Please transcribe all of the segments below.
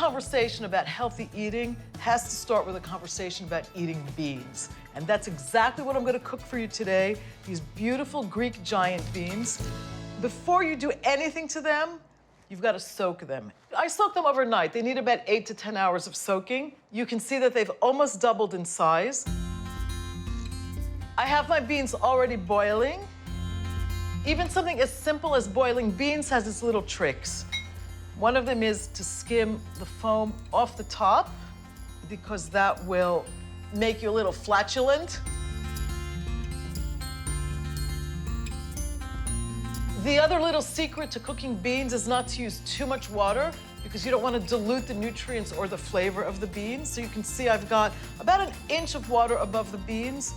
conversation about healthy eating has to start with a conversation about eating beans. And that's exactly what I'm gonna cook for you today, these beautiful Greek giant beans. Before you do anything to them, you've got to soak them. I soak them overnight. They need about 8 to 10 hours of soaking. You can see that they've almost doubled in size. I have my beans already boiling. Even something as simple as boiling beans has its little tricks. One of them is to skim the foam off the top, because that will make you a little flatulent. The other little secret to cooking beans is not to use too much water, because you don't want to dilute the nutrients or the flavor of the beans. So you can see I've got about 1 inch of water above the beans.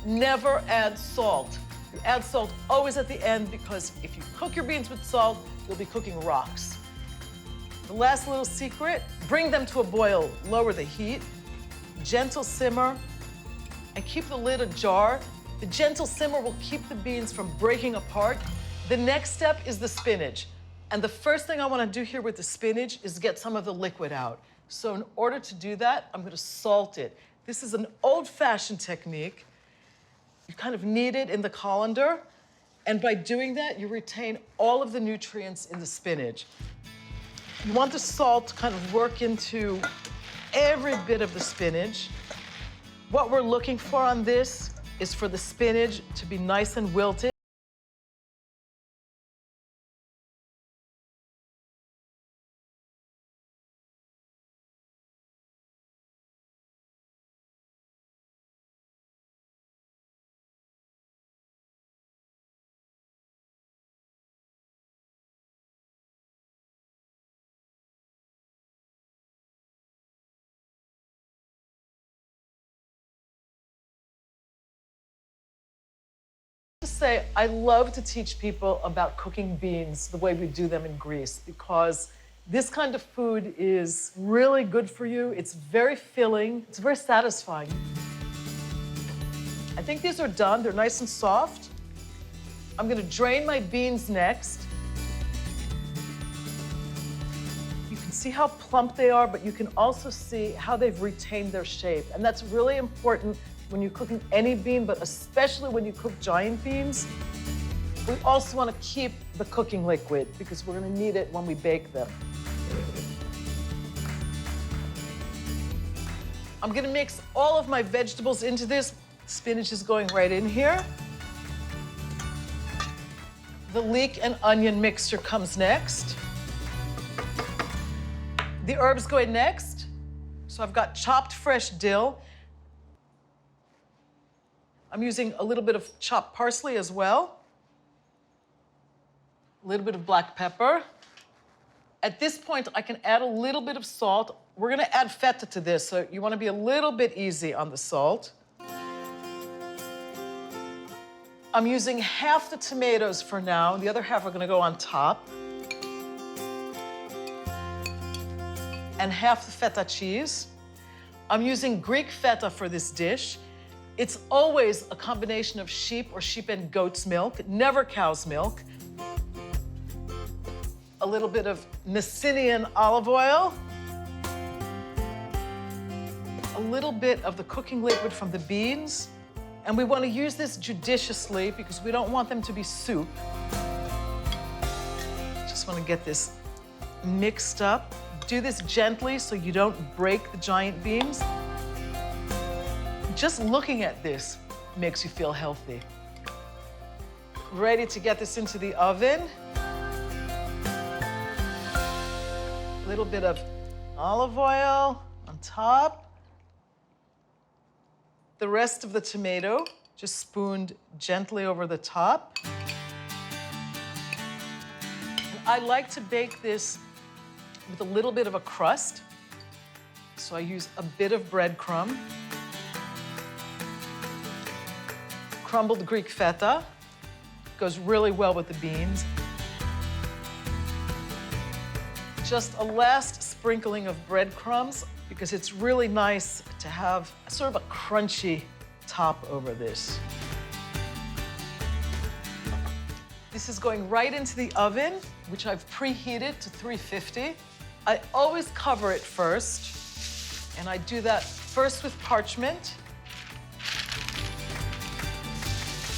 Never add salt. You add salt always at the end, because if you cook your beans with salt, you'll be cooking rocks. The last little secret, bring them to a boil, lower the heat, gentle simmer, and keep the lid ajar. The gentle simmer will keep the beans from breaking apart. The next step is the spinach. And the first thing I want to do here with the spinach is get some of the liquid out. So in order to do that, I'm going to salt it. This is an old-fashioned technique. You kind of knead it in the colander, and by doing that, you retain all of the nutrients in the spinach. You want the salt to kind of work into every bit of the spinach. What we're looking for on this is for the spinach to be nice and wilted. Say, I love to teach people about cooking beans the way we do them in Greece, because this kind of food is really good for you. It's very filling. It's very satisfying. I think these are done. They're nice and soft. I'm going to drain my beans next. You can see how plump they are, but you can also see how they've retained their shape. And that's really important when you're cooking any bean, but especially when you cook giant beans. We also want to keep the cooking liquid, because we're going to need it when we bake them. I'm going to mix all of my vegetables into this. Spinach is going right in here. The leek and onion mixture comes next. The herbs go in next. So I've got chopped fresh dill. I'm using a little bit of chopped parsley as well. A little bit of black pepper. At this point, I can add a little bit of salt. We're gonna add feta to this, so you wanna be a little bit easy on the salt. I'm using half the tomatoes for now. The other half are gonna go on top. And half the feta cheese. I'm using Greek feta for this dish. It's always a combination of sheep or sheep and goat's milk, never cow's milk. A little bit of Messinian olive oil. A little bit of the cooking liquid from the beans. And we want to use this judiciously, because we don't want them to be soup. Just want to get this mixed up. Do this gently so you don't break the giant beans. Just looking at this makes you feel healthy. Ready to get this into the oven. A little bit of olive oil on top. The rest of the tomato just spooned gently over the top. I like to bake this with a little bit of a crust. So I use a bit of breadcrumb. Crumbled Greek feta goes really well with the beans. Just a last sprinkling of breadcrumbs, because it's really nice to have sort of a crunchy top over this. This is going right into the oven, which I've preheated to 350. I always cover it first, and I do that first with parchment,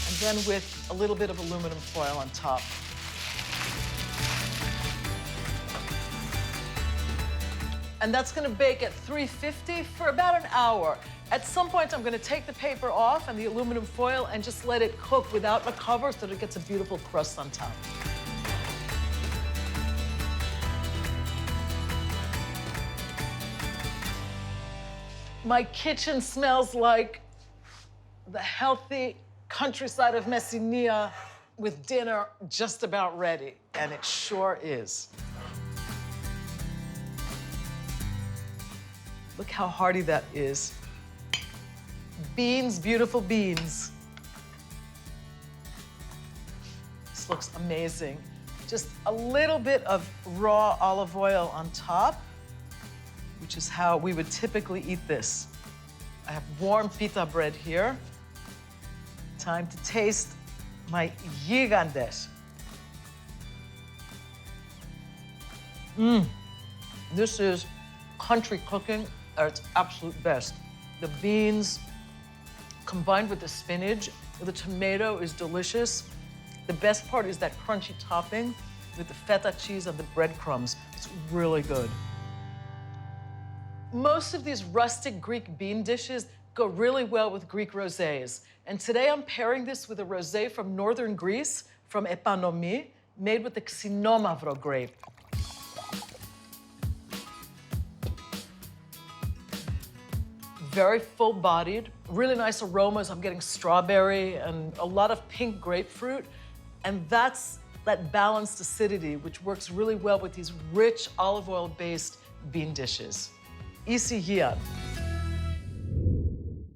and then with a little bit of aluminum foil on top. And that's gonna bake at 350 for about an hour. At some point, I'm gonna take the paper off and the aluminum foil and just let it cook without a cover so that it gets a beautiful crust on top. My kitchen smells like the healthy countryside of Messinia with dinner just about ready, and it sure is. Look how hearty that is. Beans, beautiful beans. This looks amazing. Just a little bit of raw olive oil on top, which is how we would typically eat this. I have warm pita bread here. Time to taste my gigantes. This is country cooking at its absolute best. The beans combined with the spinach, the tomato is delicious. The best part is that crunchy topping with the feta cheese and the breadcrumbs. It's really good. Most of these rustic Greek bean dishes go really well with Greek rosés. And today I'm pairing this with a rosé from northern Greece, from Epanomi, made with the xenomavro grape. Very full-bodied, really nice aromas. I'm getting strawberry and a lot of pink grapefruit. And that's that balanced acidity, which works really well with these rich olive oil-based bean dishes. Easy here.